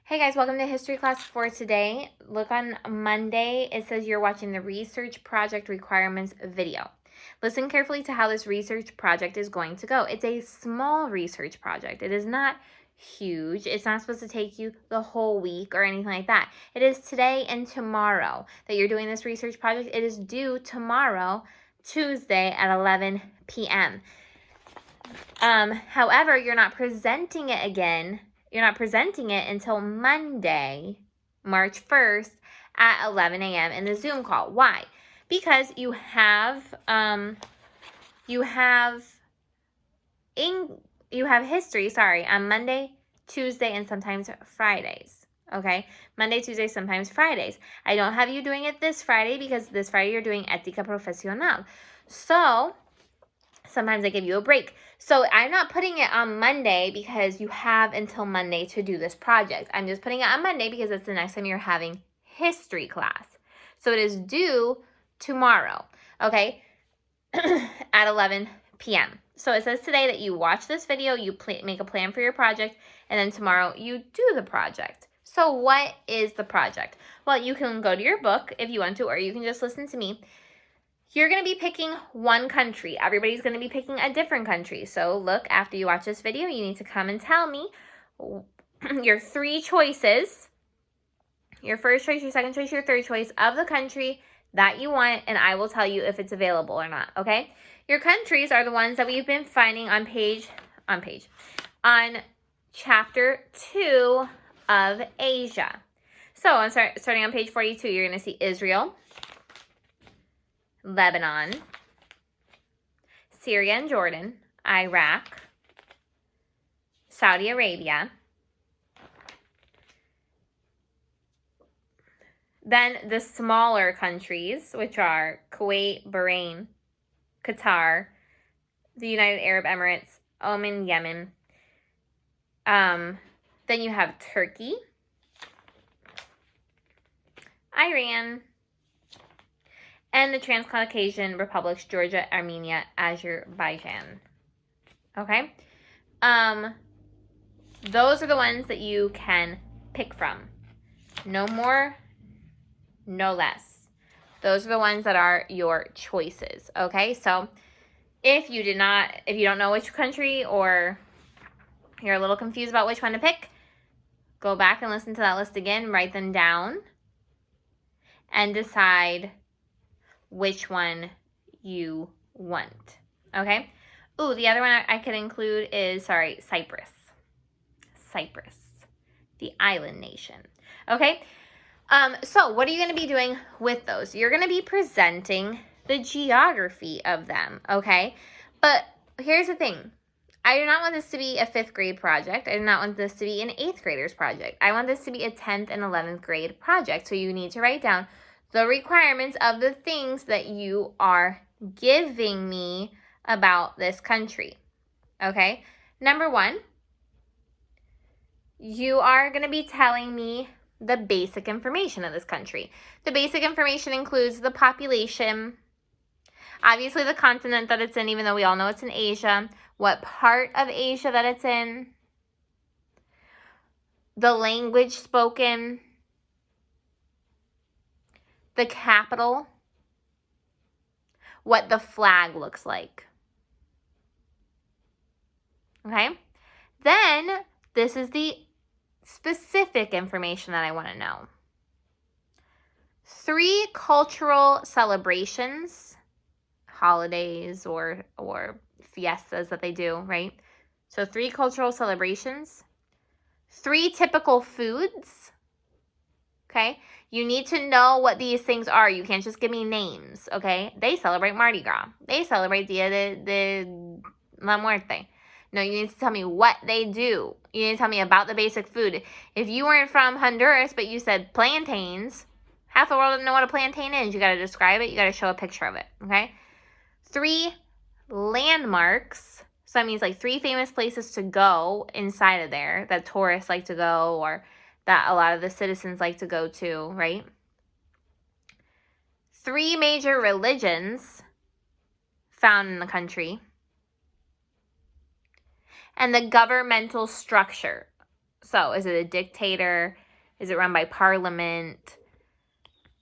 Hey guys, welcome to history class for today. Look on Monday, it says you're watching the research project requirements video. Listen carefully to how this research project is going to go. It's a small research project. It is not huge. It's not supposed to take you the whole week or anything like that. It is today and tomorrow that you're doing this research project. It is due tomorrow, Tuesday at 11 p.m. However, you're not presenting it until Monday, March 1st at 11 a.m. in the Zoom call. Why? Because you have history, on Monday, Tuesday, and sometimes Fridays. Okay? Monday, Tuesday, sometimes Fridays. I don't have you doing it this Friday because this Friday you're doing Ética Profesional. So, sometimes I give you a break. So I'm not putting it on Monday because you have until Monday to do this project. I'm just putting it on Monday because it's the next time you're having history class. So it is due tomorrow, okay, at 11 p.m. So it says today that you watch this video, you make a plan for your project, and then tomorrow you do the project. So what is the project? Well, you can go to your book if you want to, or you can just listen to me. You're going to be picking one country. Everybody's going to be picking a different country. So look, after you watch this video, you need to come and tell me your three choices, your first choice, your second choice, your third choice of the country that you want, and I will tell you if it's available or not, okay? Your countries are the ones that we've been finding on chapter 2 of Asia. So I'm starting on page 42, you're going to see Israel, Lebanon, Syria and Jordan, Iraq, Saudi Arabia. Then the smaller countries, which are Kuwait, Bahrain, Qatar, the United Arab Emirates, Oman, Yemen. Then you have Turkey, Iran, and the Transcaucasian Republics, Georgia, Armenia, Azerbaijan. Okay? Those are the ones that you can pick from. No more, no less. Those are the ones that are your choices. Okay? So if you don't know which country or you're a little confused about which one to pick, go back and listen to that list again, write them down, and decide which one you want. Okay? Ooh, the other one I could include is, Cyprus. Cyprus, the island nation. Okay? So what are you going to be doing with those? You're going to be presenting the geography of them, okay? But here's the thing. I do not want this to be a 5th grade project. I do not want this to be an 8th grader's project. I want this to be a 10th and 11th grade project. So you need to write down the requirements of the things that you are giving me about this country. Okay? Number 1, you are going to be telling me the basic information of this country. The basic information includes the population, obviously the continent that it's in, even though we all know it's in Asia, what part of Asia that it's in, the language spoken, the capital, what the flag looks like. Okay? Then, this is the specific information that I want to know. 3 cultural celebrations, holidays or fiestas that they do, right? So 3 cultural celebrations, 3 typical foods. Okay? You need to know what these things are. You can't just give me names, okay? They celebrate Mardi Gras. They celebrate Dia de la Muerte. No, you need to tell me what they do. You need to tell me about the basic food. If you weren't from Honduras, but you said plantains, half the world doesn't know what a plantain is. You got to describe it. You got to show a picture of it, okay? 3 landmarks. So that means like 3 famous places to go inside of there that tourists like to go or that a lot of the citizens like to go to, right? 3 major religions found in the country. And the governmental structure. So is it a dictator? Is it run by parliament?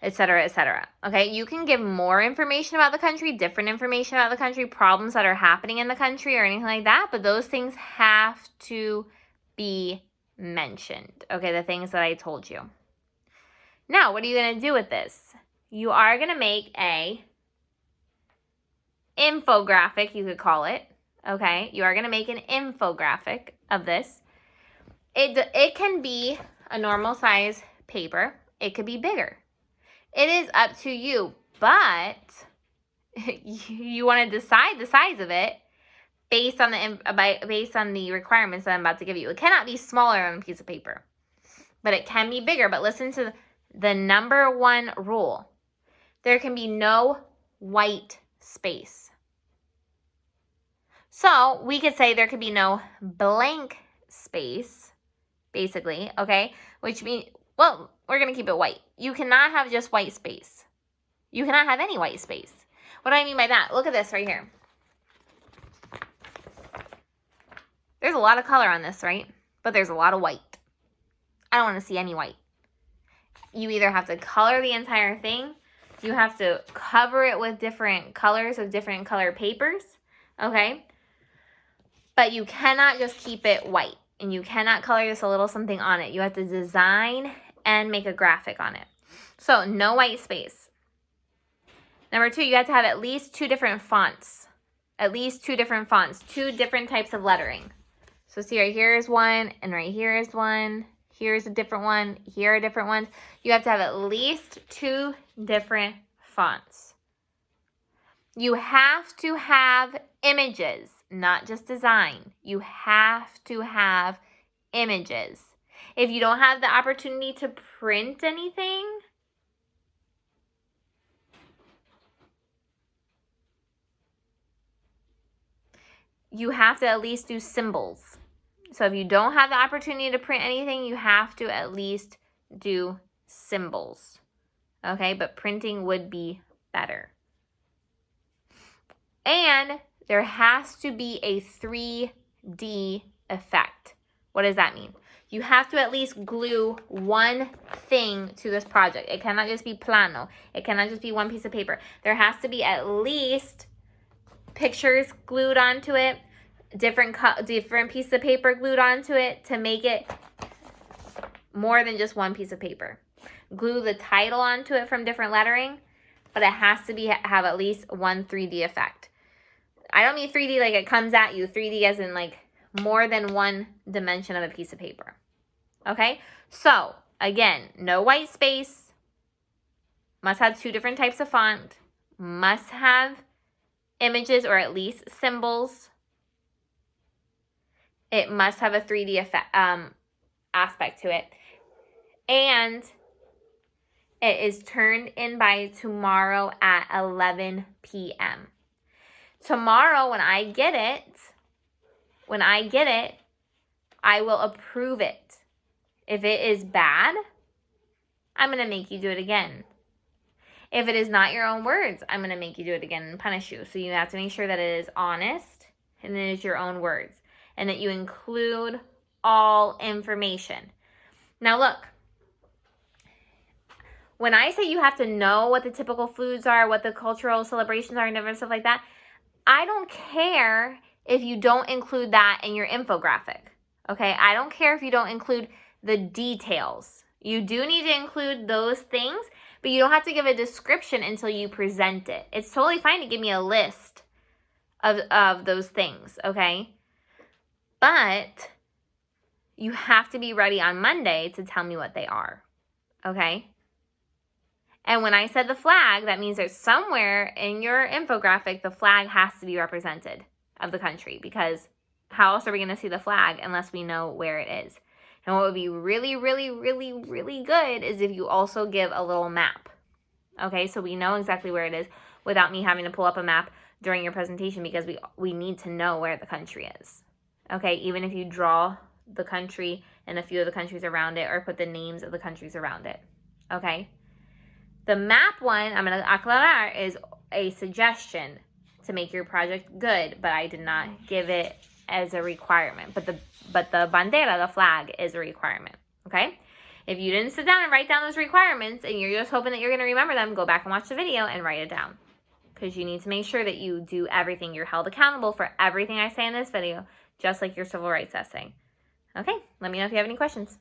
Etc., etc. Okay, you can give more information about the country, different information about the country, problems that are happening in the country or anything like that, but those things have to be mentioned. Okay, the things that I told you. Now, what are you going to do with this? You are going to make a infographic, you could call it. Okay, you are going to make an infographic of this. It can be a normal size paper. It could be bigger. It is up to you, but you want to decide the size of it based on the requirements that I'm about to give you. It cannot be smaller on a piece of paper, but it can be bigger. But listen to the number one rule. There can be no white space. So we could say there could be no blank space, basically, okay? Which means, well, we're going to keep it white. You cannot have just white space. You cannot have any white space. What do I mean by that? Look at this right here. There's a lot of color on this, right? But there's a lot of white. I don't want to see any white. You either have to color the entire thing, you have to cover it with different colors of different color papers, okay? But you cannot just keep it white, and you cannot color just a little something on it. You have to design and make a graphic on it. So no white space. Number 2, you have to have at least 2 different fonts. At least 2 different fonts, 2 different types of lettering. So see, right here is one, and right here is one. Here's a different one. Here are different ones. You have to have at least 2 different fonts. You have to have images, not just design. You have to have images. If you don't have the opportunity to print anything, you have to at least do symbols. So if you don't have the opportunity to print anything, you have to at least do symbols. Okay, but printing would be better. And there has to be a 3D effect. What does that mean? You have to at least glue one thing to this project. It cannot just be plano. It cannot just be one piece of paper. There has to be at least pictures glued onto it, different pieces of paper glued onto it to make it more than just one piece of paper. Glue the title onto it from different lettering, but it has to have at least one 3D effect. I don't mean 3D like it comes at you. 3D as in like more than one dimension of a piece of paper. Okay? So, again, no white space. Must have 2 different types of font. Must have images or at least symbols. It must have a 3D effect, aspect to it. And it is turned in by tomorrow at 11 p.m. Tomorrow when I get it, I will approve it. If it is bad, I'm going to make you do it again. If it is not your own words, I'm going to make you do it again and punish you. So you have to make sure that it is honest and it is your own words and that you include all information. Now look, when I say you have to know what the typical foods are, what the cultural celebrations are and different stuff like that, I don't care if you don't include that in your infographic, okay? I don't care if you don't include the details. You do need to include those things, but you don't have to give a description until you present it. It's totally fine to give me a list of those things, okay? But you have to be ready on Monday to tell me what they are, okay? And when I said the flag, that means there's somewhere in your infographic, the flag has to be represented of the country, because how else are we going to see the flag unless we know where it is? And what would be really, really, really, really good is if you also give a little map. Okay, so we know exactly where it is without me having to pull up a map during your presentation, because we need to know where the country is. Okay, even if you draw the country and a few of the countries around it or put the names of the countries around it. Okay? The map one, I'm going to aclarar, is a suggestion to make your project good, but I did not give it as a requirement, but the bandera, the flag, is a requirement, okay? If you didn't sit down and write down those requirements and you're just hoping that you're going to remember them, go back and watch the video and write it down. Because you need to make sure that you do everything. You're held accountable for everything I say in this video, just like your civil rights essay. Okay, let me know if you have any questions.